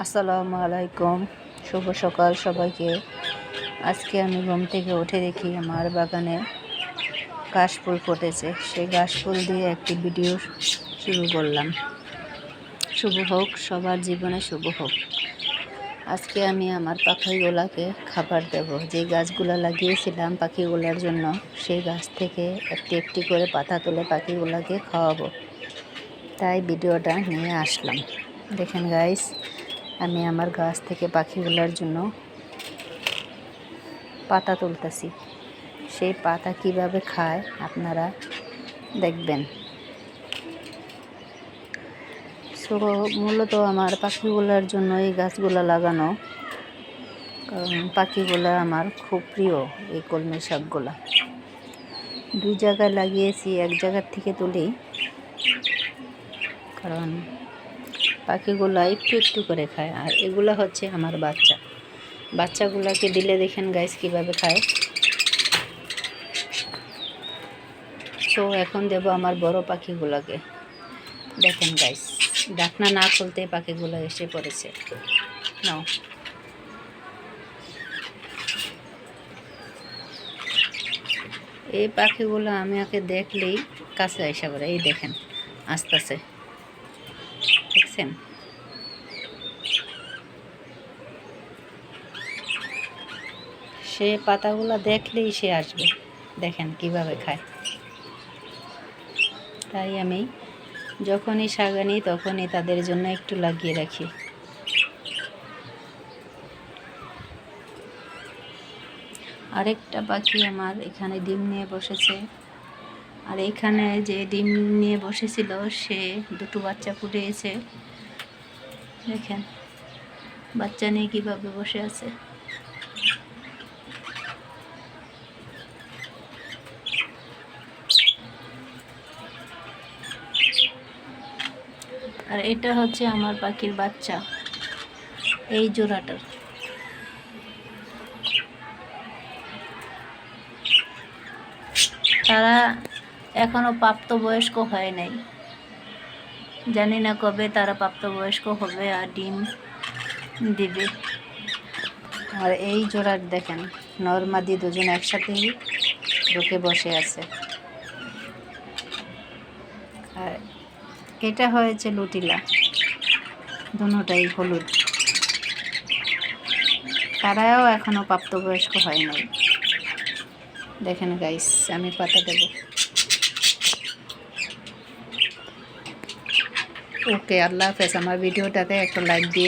আসসালামু আলাইকুম, শুভ সকাল সবাইকে। আজকে আমি ঘুম থেকে উঠে দেখি আমার বাগানে কাশফুল ফুটেছে। সেই কাশফুল দিয়ে একটি ভিডিও শুরু করলাম। শুভ হোক, সবার জীবনে শুভ হোক। আজকে আমি আমার পাখিগুলাকে খাবার দেব। যে গাছগুলো লাগিয়েছিলাম পাখিগুলোর জন্য, সেই গাছ থেকে একটি একটি করে পাতা তুলে পাখিগুলোকে খাওয়াবো, তাই ভিডিওটা নিয়ে আসলাম। দেখেন গাইস, আমি আমার গাছ থেকে পাখিগুলোর জন্য পাতা তুলতেছি। সেই পাতা কিভাবে খায় আপনারা দেখবেন। সো মূলত আমার পাখিগুলোর জন্য এই গাছগুলো লাগানো, কারণ পাখিগুলো আমার খুব প্রিয়। এই কলমি শাকগুলা দুই জায়গায় লাগিয়েছি, এক জায়গার থেকে তুলি, কারণ পাখিগুলো একটু একটু করে খায়। আর এগুলো হচ্ছে আমার বাচ্চাগুলোকে দিলে দেখেন গাইস কিভাবে খায়। তো এখন দেব আমার বড় পাখিগুলোকে। দেখেন গাইস, ঢাকনা না খুলতে পাখিগুলো এসে পড়েছে। নাও, এই পাখিগুলো আমাকে দেখলেই কাছে এসে পড়ে। এই দেখেন আসতেছে, দেখছেন? সে পাতাগুলো দেখলেই সে আসবে। দেখেন কিভাবে খায়। তাই আমি যখনই শাক আনি তখনই তাদের জন্য একটু লাগিয়ে রাখি। আরেকটা পাখি আমার এখানে ডিম নিয়ে বসেছে। আর এখানে যে ডিম নিয়ে বসেছিল সে দুটো বাচ্চা ফুটিয়েছে। দেখেন বাচ্চা নিয়ে কিভাবে বসে আছে। আর এটা হচ্ছে আমার পাখির বাচ্চা, এই জোড়াটার। তারা এখনো প্রাপ্তবয়স্ক হয় নাই, জানি না কবে তারা প্রাপ্তবয়স্ক হবে আর ডিম দিবে। আর এই জোড়ার দেখেন নরমাদি দুজন একসাথেই ঢুকে বসে আছে। আর এটা হয়েছে লুটিলা, দুটোটাই হলুদ। তারাও এখনো প্রাপ্তবয়স্ক হয় নাই। দেখেন গাইস, আমি পাতা দেব। ওকে, আল্লাহ হাফেজ। আমার ভিডিওটাতে একটা লাইক দিয়ে